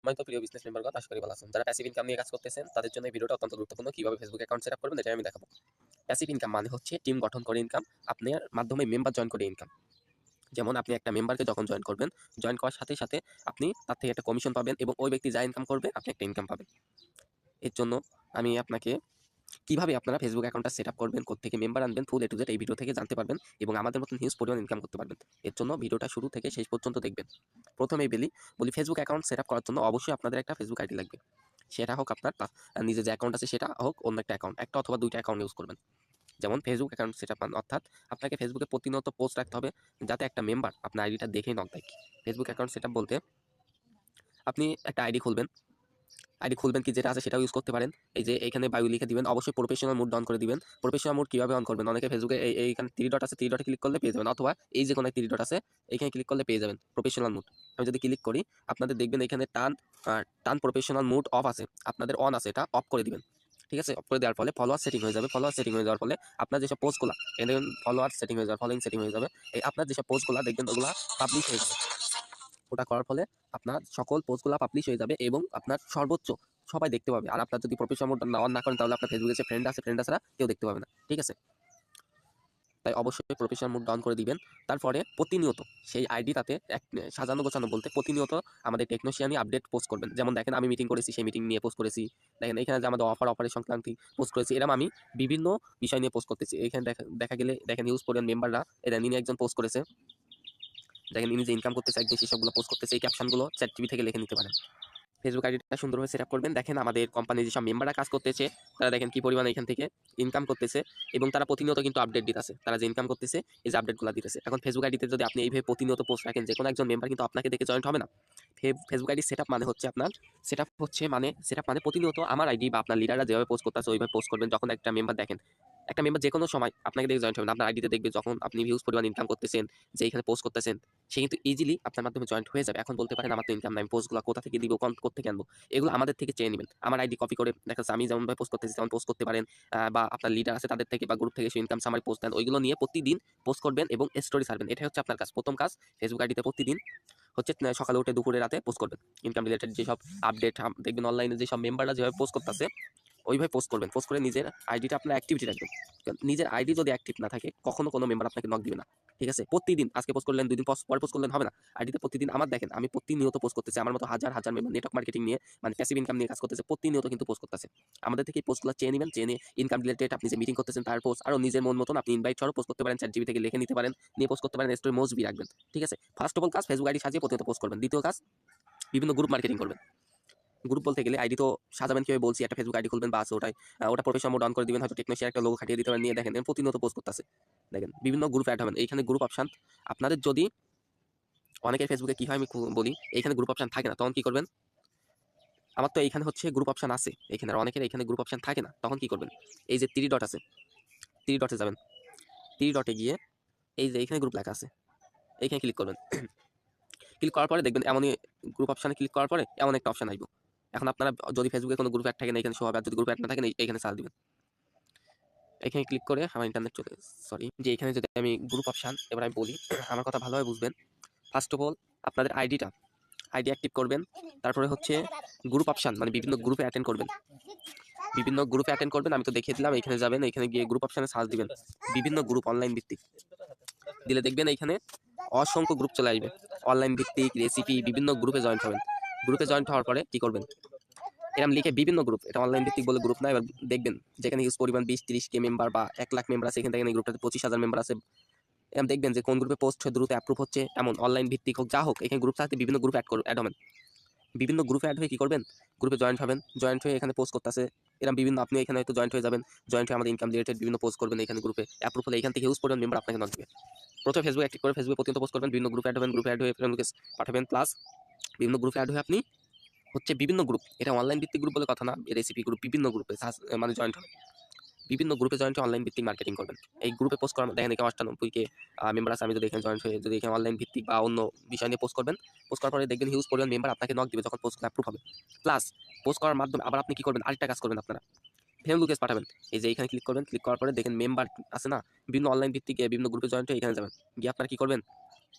সম্মানিত প্রিয় বিজনেস মেম্বারগণ, আশা করি ভালো আছেন। যারা প্যাসিভ ইনকাম নিয়ে কাজ করতেছেন তাদের জন্য এই ভিডিওটা অত্যন্ত গুরুত্বপূর্ণ। কিভাবে ফেসবুক অ্যাকাউন্ট সেটআপ করবেন এটাই আমি দেখাবো। প্যাসিভ ইনকাম মানে হচ্ছে টিম গঠন করে ইনকাম, আপনার মাধ্যমে মেম্বার জয়েন করে ইনকাম। যেমন আপনি একটা মেম্বারকে যখন জয়েন করবেন, জয়েন করার সাথে সাথে আপনি তার থেকে একটা কমিশন পাবেন এবং ওই ব্যক্তি যা ইনকাম করবে আপনি একটা ইনকাম পাবেন। এর জন্য আমি আপনাকে কিভাবে আপনারা ফেসবুক অ্যাকাউন্টটা সেটআপ করবেন, কোত্থেকে মেম্বার আনবেন, ফুল এ টু জেড এই ভিডিও থেকে জানতে পারবেন এবং আমাদের মতন হিউজ পরিমাণ ইনকাম করতে পারবেন। এর জন্য ভিডিওটা শুরু থেকে শেষ পর্যন্ত দেখবেন। প্রথমেই বলি ফেসবুক অ্যাকাউন্ট সেটআপ করার জন্য অবশ্যই আপনাদের একটা ফেসবুক আইডি লাগবে। সেটা হোক আপনার নিজের যে অ্যাকাউন্ট আছে সেটা হোক, অন্য একটা অ্যাকাউন্ট, একটা অথবা ২ টা অ্যাকাউন্ট ইউজ করবেন। যেমন ফেসবুক অ্যাকাউন্ট সেটআপ অর্থাৎ আপনাকে ফেসবুকে প্রতিনিয়ত পোস্ট রাখতে হবে যাতে একটা মেম্বার আপনার আইডিটা দেখেই নক দেয়। ফেসবুক অ্যাকাউন্ট সেটআপ বলতে আপনি একটা আইডি খুলবেন কি যেটা আছে সেটাও ইউজ করতে পারেন। এই যে এখানে বায়ো লিখে দিবেন, অবশ্যই প্রফেশনাল মোড অন করে দিবেন। প্রফেশনাল মোড কিভাবে অন করবেন? অনেকে ফেসবুকে এইখানে 3 ডট আছে, 3 ডটে ক্লিক করলে পেয়ে যাবেন, অথবা এই যে কোনো 3 ডট আছে এখানে ক্লিক করলে পেয়ে যাবেন প্রফেশনাল মোড। আমি যদি ক্লিক করি আপনাদের দেখবেন এখানে টার্ন প্রফেশনাল মোড অফ আছে, আপনাদের অন আছে, এটা অফ করে দিবেন। ঠিক আছে? অফ করে দেওয়ার ফলে ফলোয়ার সেটিং হয়ে যাবে। ফলোয়ার সেটিং হয়ে যাওয়ার ফলে আপনার যেসব পোস্টগুলা দেখবেন ফলোয়ার সেটিং হয়ে যাবে, ফলোইং সেটিং হয়ে যাবে। এই আপনার যেসব পোস্টগুলা দেখবেন ওগুলা পাবলিশ হয়ে যাবে। ওটা করার ফলে আপনার সকল পোস্টগুলা পাবলিশ হয়ে যাবে এবং আপনার সর্বোচ্চ সবাই দেখতে পাবে। আর আপনার যদি প্রফেশনাল মোড অন না করেন তাহলে আপনার ফেসবুকে যে ফ্রেন্ড আছে, ফ্রেন্ড ছাড়া কেউ দেখতে পাবে না। ঠিক আছে? তাই অবশ্যই প্রফেশনাল মোড অন করে দিবেন। তারপরে প্রতিনিয়ত সেই আইডিটাতে সাজানো গোছানো বলতে প্রতিনিয়ত আমাদের টেকনোশিয়ানি আপডেট পোস্ট করবেন। যেমন দেখেন আমি মিটিং করেছি, সেই মিটিং নিয়ে পোস্ট করেছি। দেখেন এখানে যে আমাদের অফারের সংক্রান্তি পোস্ট করেছি। এরকম আমি বিভিন্ন বিষয় নিয়ে পোস্ট করতেছি। এখানে দেখা গেলে দেখেন ইউজ পরিমাণ মেম্বাররা ইনি একজন পোস্ট করেছে। দেখেন ইনি যে ইনকাম করতেছে একদিন সেসবগুলো পোস্ট করতেছে। এই ক্যাপশনগুলো চ্যাটজিপিটি থেকে লিখে নিতে পারেন। ফেসবুক আইডিটা সুন্দরভাবে সেটআপ করবেন। দেখেন আমাদের কোম্পানির যেসব মেম্বাররা কাজ করতেছে তারা দেখেন কি পরিমাণে এখান থেকে ইনকাম করতেছে এবং তারা প্রতিনিয়ত কিন্তু আপডেট দিতেছে। তারা যে ইনকাম করতেছে এই যে আপডেটগুলো দিতেছে। এখন ফেসবুক আইডিতে যদি আপনি এইভাবে প্রতিনিয়ত পোস্ট রাখেন যে কোনো একজন মেম্বার কিন্তু আপনাকে দেখে জয়েন্ট হবে না। ফেসবুক আইডি সেটআপ মানে হচ্ছে আপনার সেটআপ মানে প্রতিনিয়ত আমার আইডি বা আপনার লিডাররা যেভাবে পোস্ট করতেছে ওইভাবে পোস্ট করবেন। যখন একটা মেম্বার দেখেন, একটা মেম্বার যেকোনো সময় আপনাকে দেখে জয়েন্ট হবে না। আপনার আইডিতে দেখবে যখন আপনি হিউজ পরিমাণ ইনকাম করতেছেন, যে এখানে পোস্ট করতেছেন, সে কিন্তু ইজিলি আপনার মাধ্যমে জয়েন্ট হয়ে যাবে। এখন বলতে পারেন আমার তো ইনকাম নাই, আমি পোস্টগুলো কোথা থেকে দিব, কোত্থেকে আনবো? এগুলো আমাদের থেকে চেয়ে নিবেন। আমার আইডি কপি করে দেখা যাচ্ছে আমি যেমনভাবে পোস্ট করতেছি তেমন পোস্ট করতে পারেন। বা আপনার লিডার আছে তাদের থেকে বা গ্রুপ থেকে সে ইনকাম সামারি পোস্ট দেন। ওইগুলো নিয়ে প্রতিদিন পোস্ট করবেন এবং স্টোরি ছাড়বেন। এটাই হচ্ছে আপনার কাজ। ১ম কাজ ফেসবুক আইডিতে প্রতিদিন হচ্ছে সকালে উঠে দুপুরে রাতে পোস্ট করবেন। ইনকাম রিলেটেড যেসব আপডেট দেখবেন অনলাইনে যেসব মেম্বাররা যেভাবে পোস্ট করতেছে ওইভাবে পোস্ট করবেন। পোস্ট করে নিজের আইডিটা আপনার অ্যাক্টিভিটি রাখবেন। কারণ নিজের আইডি যদি অ্যাক্টিভ না থাকে কখনো কোনো মেম্বার আপনাকে নক দিবে না। ঠিক আছে? প্রতিদিন আজকে পোস্ট করলেন, ২ দিন পরে পোস্ট করলেন হবে না। আইডিতে প্রতিদিন আমার দেখেন আমি প্রতিনিয়ত পোস্ট করতেছি। আমার মতো হাজার, হাজার মেম্বার নেটওয়ার্ক মার্কেটিং নিয়ে মানে প্যাসিভ ইনকাম নিয়ে কাজ করতেছে। প্রতিনিয়ত কিন্তু পোস্ট করতেছে। আমাদের থেকে এই পোস্টগুলো চেয়ে নিবেন। চেয়ে নিয়ে ইনকাম রিলেটেড আপনি যে মিটিং করতেছেন তার পোস্ট আরো নিজের মন মতন আপনি ইনভাইট সহ পোস্ট করতে পারেন। চ্যাটজিপিটি থেকে লিখে নিতে পারেন। নিয়ে পোস্ট করতে পারেন। স্টোরি মোজবি রাখবেন। ঠিক আছে? ফার্স্ট অফ অল কাজ ফেসবুক আইডি সাজিয়ে প্রতিনিয়ত পোস্ট করবেন। দ্বিতীয় কাজ বিভিন্ন গ্রুপ মার্কেটিং করবেন। গ্রুপ বলতে গেলে আইডি তো সাজাবেন কিভাবে বলছি। একটা ফেসবুক আইডি খুলবেন বাস ওটা প্রফেশনাল মোড অন করে দিবেন। হয়তো টেকনোশিয়ান একটা লোগো খাটিয়ে দিতে পারেন। নিয়ে দেখেন প্রতিনিয়ত পোস্ট করতেছে। দেখেন বিভিন্ন গ্রুপ এড হবেন। এইখানে গ্রুপ অপশন আপনাদের যদি অনেকের ফেসবুকে কি হয় আমি বলি, এইখানে গ্রুপ অপশন থাকে না। তখন কি করবেন? আমার তো এইখানে হচ্ছে গ্রুপ অপশন আছে। এখানে আর অনেকের এখানে গ্রুপ অপশন থাকে না। তখন কি করবেন? এই যে 3 ডট আছে, 3 ডটে যাবেন। 3 ডটে গিয়ে এই যে এখানে গ্রুপ লেখা আছে। এইখানে ক্লিক করবেন। ক্লিক করার পরে দেখবেন এমনই গ্রুপ অপশনে ক্লিক করার পরে এমন একটা অপশন আসবে। এখন আপনারা যদি ফেসবুকে কোনো গ্রুপ অ্যাড থাকে না এখানে শো হবে। আর যদি গ্রুপ অ্যাড না থাকে এইখানে সার্চ দিবেন। এখানে ক্লিক করে আমার ইন্টারনেট চলে সরি যে এখানে যদি আমি গ্রুপ অপশন এবার আমি বলি আমার কথা ভালোভাবে বুঝবেন। ফার্স্ট অফ অল আপনাদের আইডি অ্যাক্টিভ করবেন। তারপরে হচ্ছে গ্রুপ অপশন মানে বিভিন্ন গ্রুপে অ্যাটেন্ড করবেন। বিভিন্ন গ্রুপে অ্যাটেন্ড করবেন। আমি তো দেখিয়ে দিলাম। এখানে যাবেন, এখানে গিয়ে গ্রুপ অপশনে সার্চ দিবেন। বিভিন্ন গ্রুপ অনলাইন ভিত্তিক দিলে দেখবেন এইখানে অসংখ্য গ্রুপ চলে আসবে। অনলাইন ভিত্তিক রেসিপি বিভিন্ন গ্রুপে জয়েন্ট হবেন। গ্রুপে জয়েন্ট হওয়ার পরে কি করবেন? এরকম লিখে বিভিন্ন গ্রুপ, এটা অনলাইন ভিত্তিক বলে গ্রুপ না। এবার দেখবেন যেখানে হিউজ পরিমাণ ২০-৩০ কে মেম্বার বা ১,০০,০০০ মেম্বার আছে, এখান থেকে এই গ্রুপটাতে ২৫,০০০ মেম্বার আছে। এরকম দেখবেন যে কোন গ্রুপে পোস্ট দ্রুত অ্যাপ্রুভ হচ্ছে, এমন অনলাইন ভিত্তিক হোক যা হোক, এখানে গ্রুপ থাকতে বিভিন্ন গ্রুপ অ্যাড হবেন। বিভিন্ন গ্রুপে অ্যাড হয়ে কি করবেন? গ্রুপে জয়েন্ট হবেন। জয়েন্ট হয়ে এখানে পোস্ট করতেছে এরকম বিভিন্ন আপনি এখানে হয়তো জয়েন্ট হয়ে যাবেন। জয়েন্ট হয়ে আমাদের ইনকাম রিলেটেড বিভিন্ন পোস্ট করবেন। এখানে গ্রুপে অ্যাপ্রুভ হলে এখান থেকে হিউজ পরিমাণ মেম্বার আপনাকে নক দিবে। প্রথমে ফেসবুক অ্যাক্টিভ করে ফেসবুকে প্রতিনিয়ত পোস্ট করবেন। বিভিন্ন গ্রুপে অ্যাড হবেন। গ্রুপে অ্যাড হয়ে ফ্রেন্ড রিকোয়েস্ট পাঠাবেন। প্লাস বিভিন্ন গ্রুপে অ্যাড হয়ে আপনি হচ্ছে বিভিন্ন গ্রুপ, এটা অনলাইন ভিত্তিক গ্রুপ বলে কথা না, রেসিপি গ্রুপ বিভিন্ন গ্রুপে মানে জয়েন্ট হবেন। বিভিন্ন গ্রুপে জয়েন্ট হয়ে অনলাইন ভিত্তিক মার্কেটিং করবেন। এই গ্রুপে পোস্ট করার দেখেন এখানে ৯৮ কে মেম্বার আছে। আমি যদি এখানে জয়েন্ট হয়ে যদি এখানে অনলাইন ভিত্তিক বা অন্য বিষয় নিয়ে পোস্ট করবেন, পোস্ট করার পরে দেখবেন হিউজ পরিমাণ মেম্বার আপনাকে নক দিবে যখন পোস্ট অ্যাপ্রুভ হবে। প্লাস পোস্ট করার মাধ্যমে আবার আপনি কি করবেন? আরেকটা কাজ করবেন আপনারা। ফ্রেন্ড রিকোয়েস্ট পাঠাবেন। এই যে এখানে ক্লিক করবেন। ক্লিক করার পরে দেখেন মেম্বার আছে না? বিভিন্ন অনলাইন ভিত্তিক বিভিন্ন গ্রুপে জয়েন্ট হয়ে এখানে যাবেন। গিয়ে আপনারা কি করবেন?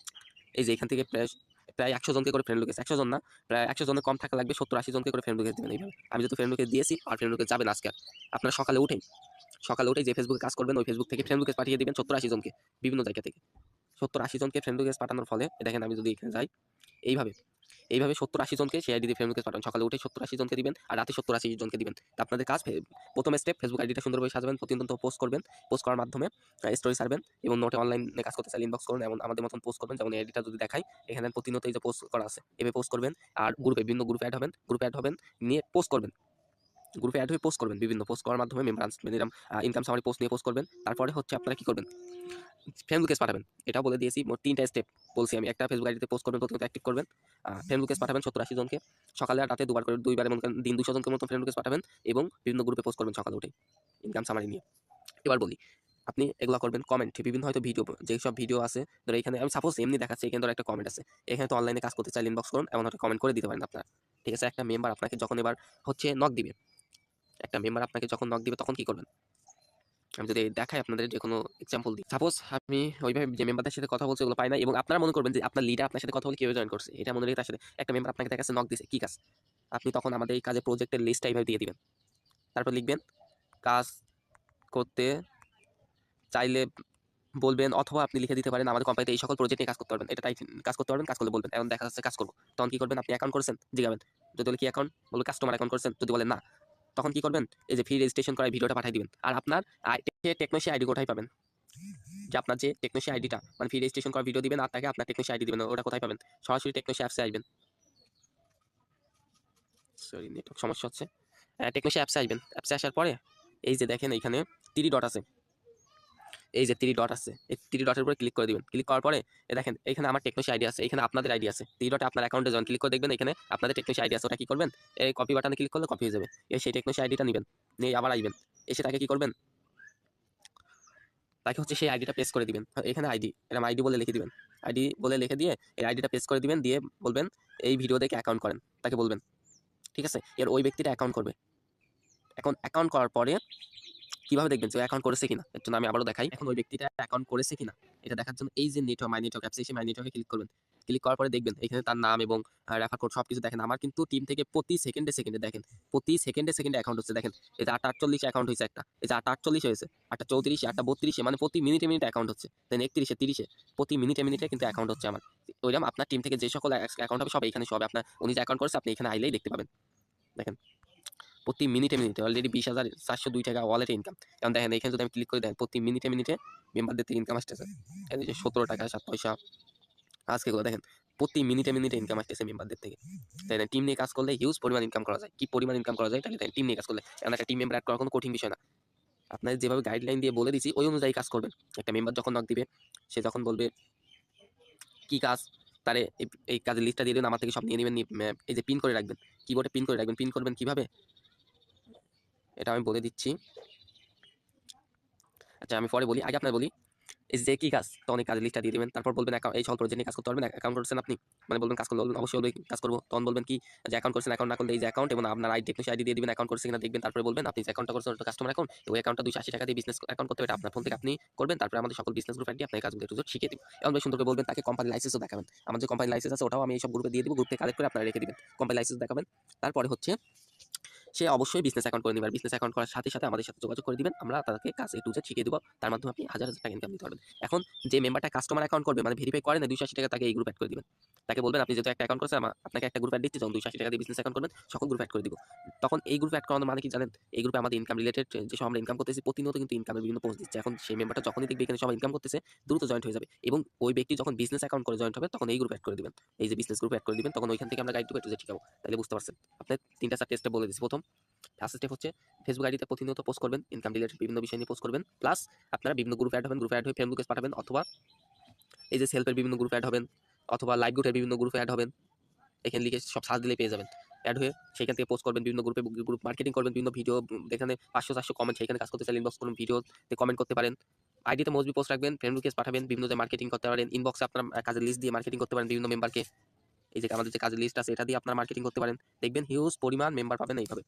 এই যে এখান থেকে প্রায় 100 জনকে করে ফ্রেন্ড রিকোয়েস্ট, 100 জন না, প্রায় 100 জনের কম থাকা লাগবে, 70-80 জনকে করে ফ্রেন্ড রিকোয়েস্ট দিবেন এইভাবে। আমি যেহেতু ফ্রেন্ড রিকোয়েস্ট দিয়েছি আর ফ্রেন্ড রিকোয়েস্ট যাবে না আজকে আর। আপনারা সকালে উঠেই যে ফেসবুকে কাজ করবেন ওই ফেসবুক থেকে ফ্রেন্ড রিকোয়েস্ট পাঠিয়ে দিবেন 70-80 জনকে বিভিন্ন জায়গা থেকে। 70-80 জনকে ফ্রেন্ড রিকোয়েস্ট পাঠানোর ফলে দেখেন আমি যদি এখানে যাই এইভাবে, 70-80 জনকে সেই আইডি দিয়ে ফ্রেন্ড রিকোয়েস্ট পাঠান। সকালে উঠে 70-80 জনকে দিবেন আর রাতে 70-80 জনকে দিবেন। তো আপনাদের কাজ প্রথম স্টেপ ফেসবুক আইডিটা সুন্দরভাবে সাজাবেন, প্রতিনিয়ত পোস্ট করবেন। পোস্ট করার মাধ্যমে স্টোরি ছাড়বেন এবং নোটে অনলাইনে কাজ করতে চাইলে ইনবক্স করুন, এমন আমাদের মতন পোস্ট করবেন। যেমন এই আইডিটা যদি দেখাই এখানে প্রতিনিয়ত এই যে পোস্ট করা আছে এভাবে পোস্ট করবেন। আর বিভিন্ন গ্রুপে অ্যাড হবেন নিয়ে পোস্ট করবেন। গ্রুপে অ্যাড হয়ে পোস্ট করবেন, বিভিন্ন পোস্ট করার মাধ্যমে মেম্বার ইনকাম সামারি পোস্ট নিয়ে পোস্ট করবেন। তারপরে হচ্ছে আপনারা কি করবেন, ফ্রেন্ড রিকোয়েস্ট পাঠাবেন। এটাও বলে দিয়েছি, মোট 3টা স্টেপ বলছি আমি। একটা ফেসবুক আইডিতে পোস্ট করবেন, প্রথমত অ্যাক্টিভ করবেন, ফ্রেন্ড রিকোয়েস্ট পাঠাবেন 70-80 জনকে, সকালে আর রাতে দুইবার এমন দিন 200 জনকে মতো ফ্রেন্ড রিকোয়েস্ট পাঠাবেন এবং বিভিন্ন গ্রুপে পোস্ট করবেন সকালে উঠে ইনকাম সামারি নিয়ে। এবার বলি, আপনি এগুলা করবেন কমেন্ট, বিভিন্ন হয়তো ভিডিও, যেসব ভিডিও আছে ধরো এখানে আমি সাপোজ এমনি দেখাচ্ছি, এখানে ধরো একটা কমেন্ট আছে, এখানে তো অনলাইনে কাজ করতে চাইলে ইনবক্স করুন, এমন একটা কমেন্ট করে দিতে পারেন আপনারা। ঠিক আছে, একটা মেম্বার আপনাকে যখন এবার হচ্ছে নক দিবে, তখন কি করবেন, আমি যদি দেখাই আপনাদের যে কোনো এক্সাম্পল দিই। সাপোজ আমি ওইভাবে যে মেম্বারদের সাথে কথা বলছি ওগুলো পাই না, এবং আপনারা মনে করবেন যে আপনার লিডার আপনার সাথে কথা বলে কিভাবে জয়েন করছে, এটা মনে রেখে তার সাথে একটা মেম্বার আপনাকে দেখাচ্ছে নক দিছে, কি কাজ, আপনি তখন আমাদের এই কাজে প্রজেক্টের লিস্টটা এইভাবে দিয়ে দিবেন। তারপর লিখবেন কাজ করতে চাইলে বলবেন, অথবা আপনি লিখে দিতে পারেন আমাদের কোম্পানিতে এই সকল প্রজেক্ট নিয়ে কাজ করতে পারবেন, এটা তাই কাজ করতে পারবেন, কাজ করলে বলবেন। এখন দেখা যাচ্ছে কাজ করবো, তখন কি করবেন, আপনি অ্যাকাউন্ট করেছেন জিগাবেন, যদি বলে কি অ্যাকাউন্ট, বলবে কাস্টমার অ্যাকাউন্ট করেছেন, যদি বলেন না, তখন কি করবেন, এই যে ফ্রি রেজিস্ট্রেশন করার ভিডিওটা পাঠিয়ে দিবেন। আর আপনার টেকনোশিয়া আইডি কোথায় পাবেন, যে আপনার যে টেকনোশিয়া আইডিটা মানে ফ্রি রেজিস্ট্রেশন করার ভিডিও দিবেন আর তাকে আপনার টেকনোশিয়া আইডি দিবেন, ওটা কোথায় পাবেন, সরাসরি টেকনোশিয়া অ্যাপসে আসবেন। সরি নেটওয়ার্ক সমস্যা হচ্ছে। টেকনোশিয়া অ্যাপসে আসবেন, অ্যাপসে আসার পরে এই যে দেখেন এইখানে 3 ডট আছে, এই যে 3 ডট আছে, এই 3 ডটের উপরে ক্লিক করে দিবেন। ক্লিক করার পরে দেখেন এখানে আমার টেকনোশিয়া আইডি আছে, এখানে আপনাদের আইডি আছে। 3 ডটে আপনার অ্যাকাউন্টে যখন ক্লিক করে দেখবেন এখানে আপনাদের টেকনোশিয়া আইডি আছে, ওটা কি করবেন, এই কপি বাটনে ক্লিক করলে কপি হয়ে যাবে। সেই টেকনোশিয়া আইডিটা নেবেন, নিয়ে আবার আসবেন, এসে তাকে কি করবেন, তাকে হচ্ছে সেই আইডিটা পেস্ট করে দিবেন। এখানে আইডি, এরকম আইডি বলে লিখে দিবেন, আইডি বলে লিখে দিয়ে এই আইডিটা পেস্ট করে দিবেন, দিয়ে বলবেন এই ভিডিও দেখে অ্যাকাউন্ট করেন, তাকে বলবেন। ঠিক আছে, এর ওই ব্যক্তিটা অ্যাকাউন্ট করবে। এখন অ্যাকাউন্ট করার পরে কিভাবে দেখবেন যে অ্যাকাউন্ট করেছে কিনা, এর জন্য আমি আবারও দেখাই। এখন ওই ব্যক্তিটা অ্যাকাউন্ট করেছে কিনা এটা দেখার জন্য এই যে নেটওয়ার্ক মাই নেটওয়ার্ক অ্যাপসে এসে মাই নেটওয়ার্কে ক্লিক করবেন। ক্লিক করার পরে দেখবেন এখানে তার নাম এবং রেফার কোড সবকিছু দেখেন। আমার কিন্তু টিম থেকে প্রতি সেকেন্ডে দেখেন, প্রতি সেকেন্ডে অ্যাকাউন্ট হচ্ছে। দেখেন এই যে 8:48 অ্যাকাউন্ট হয়েছে একটা, এই যে 8:48 হয়েছে, 8:34, 8:32, মানে প্রতি মিনিটে অ্যাকাউন্ট হচ্ছে। দেন 31, 30, প্রতি মিনিটে কিন্তু অ্যাকাউন্ট হচ্ছে আমার। ওইরকম আপনার টিম থেকে যে সকল অ্যাকাউন্ট হবে সব এখানে, সব আপনার উনি যে অ্যাকাউন্ট করেছে আপনি এখানে আইলেই দেখতে পাবেন। দেখেন প্রতি মিনিটে অলরেডি 20,402 টাকা ওয়ালেটে ইনকাম। এখন দেখেন এখানে যদি আমি ক্লিক করে দেন প্রতি মিনিটে মেম্বারদের থেকে ইনকাম আসতেছে, এই যে 17 টাকা 7 পয়সা আজকে গুলো দেখেন প্রতি মিনিটে ইনকাম আসতেছে মেম্বারদের থেকে। তাই না, টিম নিয়ে কাজ করলে হিউজ পরিমাণ ইনকাম করা যায়। কি পরিমাণ ইনকাম করা যায় তাহলে টিম নিয়ে কাজ করলে, এখন একটা টিম মেম্বার অ্যাড করা কোনো কঠিন বিষয় না। আপনাদের যেভাবে গাইডলাইন দিয়ে বলে দিচ্ছি ওই অনুযায়ী কাজ করবেন। একটা মেম্বার যখন নক দিবে সে যখন বলবে কি কাজ, তারে এই কাজের লিস্টটা দিয়ে দেবেন, আমার থেকে সব নিয়ে নেবেন, এই যে পিন করে রাখবেন, কিবোর্ডে পিন করে রাখবেন। পিন করবেন কিভাবে এটা আমি বলে দিচ্ছি। আচ্ছা আমি পরে বলি, আগে আপনার বলি। এই যে কি কাজ, তখন এই কাজের লিস্টটা দিয়ে দিবেন। তারপর বলবেন এই সকল প্রজেক্ট নিয়ে কাজ করতে পারবেন, অ্যাকাউন্ট করছেন আপনি, মানে বলবেন কাজ করলে, বলবেন অবশ্যই কাজ করবো। তখন বলবেন কি যে অ্যাকাউন্ট করছেন, অ্যাকাউন্ট না করলে এই যে অ্যাকাউন্ট এবং আপনার আইডি টেকনোশিয়া আইডি দিয়ে দিবেন, অ্যাকাউন্ট করছে কিনা দেখবেন। তারপরে বলবেন আপনি যে অ্যাকাউন্টটা করছেন ওটা কাস্টমার অ্যাকাউন্ট, ওই অ্যাকাউন্টটা 280 টাকা দিয়ে বিজনেস অ্যাকাউন্ট করতে হবে, এটা আপনার ফোন থেকে আপনি করবেন। তারপরে আমাদের সকল বিজনেস গ্রুপ আইডি আপনার কাজগুলো একটু শিখিয়ে দিব। এমন সুন্দর করে বলবেন, তাকে কোম্পানি লাইসেন্সও দেখাবেন। আমার যে কোম্পানি লাইসেন্স আছে ওটাও আমি এই সব গ্রুপে দিয়ে দিব, গ্রুপ থেকে কালেক্ট করে আপনারা রেখে দিবেন, কোম্পানি লাইসেন্স দেখাবেন। তারপরে হচ্ছে সে অবশ্যই বিজনেস অ্যাকাউন্ট করে নেবেন। বিজনেস অ্যাকাউন্ট করার সাথে আমাদের সাথে যোগাযোগ করে দিবেন, আমরা তাদেরকে কাজ A to Z শিখিয়ে দেবো। তার মাধ্যমে আপনি হাজার টাকা ইনকাম দিতে পারবেন। এখন যে মেম্বারটা কাস্টমার অ্যাকাউন্ট করবে, মানে ভেরিফাই করে না 280 টাকা, তাকে এই গ্রুপ অ্যাড করে দিবেন। তাকে বলবেন আপনি যেহেতু একটা অ্যাকাউন্ট করছেন, আপনাকে একটা গ্রুপ অ্যাড দিচ্ছি, যখন 280 টাকা দিয়ে বিজনেস অ্যাকাউন্ট করবেন সকল গ্রুপ অ্যাড করে দিব। তখন এই গ্রুপ অ্যাড করানোর মানে কি জানেন, এই গ্রুপে আমাদের ইনকাম রিলেটেড যেসব আমরা ইনকাম করতেছি প্রতিনিয়ত কিন্তু ইনকামের বিভিন্ন পোস্ট দিচ্ছে। এখন সেই মেম্বারটা যখনই দেখবে এখানে সবাই ইনকাম করতেছে দ্রুত জয়েন্ট হয়ে যাবে, এবং ওই ব্যক্তি যখন বিজনেস অ্যাকাউন্ট করে জয়েন্ট হবে তখন এই গ্রুপ অ্যাড করে দিবেন, এই যে বিজনেস গ্রুপ অ্যাড করে দিবেন। তখন ওইখান থেকে আমরা গাইড টু যে শিখাবো। তাহলে বুঝতে পারছেন, আপনার 3টা 4টা স্টেপ বলে দিচ্ছি। প্রথম ফার্স্ট স্টেপ হচ্ছে ফেসবুক আইডিতে প্রতিনিয়ত পোস্ট করবেন, ইনকাম রিলেটেড বিভিন্ন বিষয় নিয়ে পোস্ট করবেন। প্লাস আপনারা বিভিন্ন গ্রুপে অ্যাড হবেন, গ্রুপে অ্যাড হয়ে ফ্রেন্ড রিকোয়েস্ট পাঠাবেন, অথবা এই যে সেলফের বিভিন্ন গ্রুপে অ্যাড হবেন, অথবা লাইভ গ্রুপের বিভিন্ন গ্রুপে অ্যাড হবেন। এখানে লিখে সব সার্চ দিলে পেয়ে যাবেন। অ্যাড হয়ে সেখান থেকে পোস্ট করবেন বিভিন্ন গ্রুপে, গ্রুপ মার্কেটিং করবেন, বিভিন্ন ভিডিও যেখানে 500-400 কমেন্ট, সেখানে কাজ করতে চাইলে ইনবক্স করুন, ভিডিওতে কমেন্ট করতে পারেন। আইডিতে মজবি পোস্ট রাখবেন, ফ্রেন্ড রিকোয়েস্ট পাঠাবেন, বিভিন্ন যে মার্কেটিং করতে পারেন। ইনবক্সে আপনার কাজের লিস্ট দিয়ে মার্কেটিং করতে পারেন বিভিন্ন মেম্বারকে। এই যে আমাদের যে কাজের লিস্ট আছে এটা দিয়ে আপনার মার্কেটিং করতে পারেন, দেখবেন হিউজ পরিমাণ মেম্বার পাবেন এইভাবে।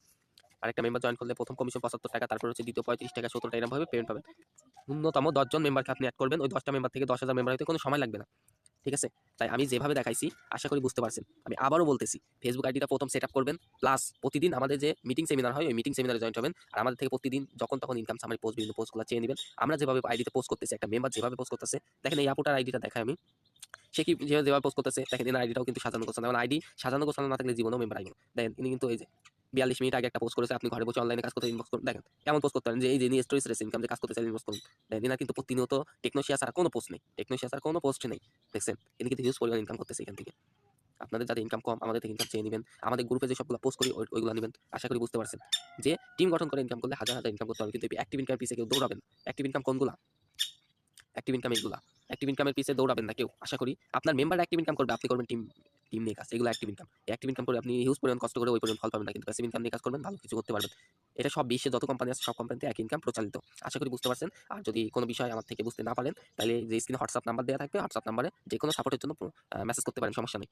আরেকটা মেম্বার জয়েন করলে প্রথম কমিশন 75 টাকা, তারপর হচ্ছে দ্বিতীয় 35 টাকা, 17 টাকা, এরকমভাবে পেমেন্ট পাবেন। ন্যূনতম 10 জন মেম্বারকে আপনি অ্যাড করবেন, ওই 10টা মেম্বার থেকে 10,000 মেম্বার হতে কোনো সময় লাগবে না। ঠিক আছে? তাই আমি যেভাবে দেখাইছি আশা করি বুঝতে পারছেন। আমি আবারও বলতেছি, ফেসবুক আইডিটা ১ম সেটআপ করবেন। প্লাস প্রতিদিন আমাদের যে মিটিং সেমিনার হয়, ওই মিটিং সেমিনারে জয়েন্ট হবেন। আর আমাদের থেকে প্রতিদিন যখন তখন ইনকাম সামারি পোস্ট, বিভিন্ন পোস্টগুলা চেয়ে নিবেন। আমরা যেভাবে আইডিতে পোস্ট করতেছি, একটা মেম্বার যেভাবে পোস্ট করতেছে, দেখেন এই আপুটার আইডিটা দেখাই আমি। সে কি যেভাবে পোস্ট করতেছে, দেখেন এনার আইডিটাও কিন্তু সাজানো গোছানো। এখন আইডি সাজানো গোছানো না থাকলে জীবনেও মেম্বার আইব না। দেখেন ইনি কিন্তু এই যে ৪২ মিনিট আগে একটা পোস্ট করেছে, আপনি ঘরে বসে অনলাইনে কাজ করতে ইনবক্স করুন। দেখেন কেমন পোস্ট করতে পারেন যে এই যে ইনি স্টোরিজ রেস ইনকাম যে কাজ করতে চাইলে ইনবক্স করুন। দেখেন এনার কিন্তু প্রতিনিয়ত টেকনোশিয়া ছাড়া কোনো পোস্ট নেই। টেকনোশিয়া ছাড়া কোনো পোস্ট নেই। দেখছেন? ইনি কিন্তু হিউজ পরিমাণ ইনকাম করতেছে এখান থেকে। আপনাদের যাদের ইনকাম কম, আমাদের থেকে ইনকাম চেয়ে নিবেন। আমাদের গ্রুপে যে সবগুলা পোস্ট করি ওইগুলা নিবেন। আশা করি বুঝতে পারছেন। যে টিম গঠন করে ইনকাম করলে হাজার, হাজার ইনকাম করতে পারবেন। কিন্তু এই অ্যাক্টিভ ইনকামের পিছে কেউ দৌড়াবেন না। অ্যাক্টিভ ইনকাম কোনগুলা? অ্যাক্টিভ ইনকাম এগুলা। অ্যাক্টিভ ইনকামের পিছে দৌড়াবেন না কেউ। আশা করি আপনার মেম্বার অ্যাক্টিভ ইনকাম করবে, আপনি করবেন টিম টিম নিয়ে কাজ। এগুলো অ্যাক্টিভ ইনকাম। এই অ্যাক্টিভ ইনকাম করে আপনি হিউজ পরিমাণ কষ্ট করে ওই পরিমাণ ফল পাবেন না। কিন্তু প্যাসিভ ইনকাম নিয়ে কাজ করবেন, ভালো কিছু করতে পারবেন। এটা সব বিশ্বে যত কোম্পানি আছে সব কোম্পানিতে একই ইনকাম প্রচলিত। আশা করি বুঝতে পারছেন। আর যদি কোনো বিষয় আমার থেকে বুঝতে না পারেন, তাহলে যে স্ক্রিনে হোয়াটসঅ্যাপ নাম্বার দেয়া থাকবে, হোয়াটসঅ্যাপ নাম্বারে যেকোনো সাপোর্টের জন্য মেসেজ করতে পারেন, সমস্যা নেই।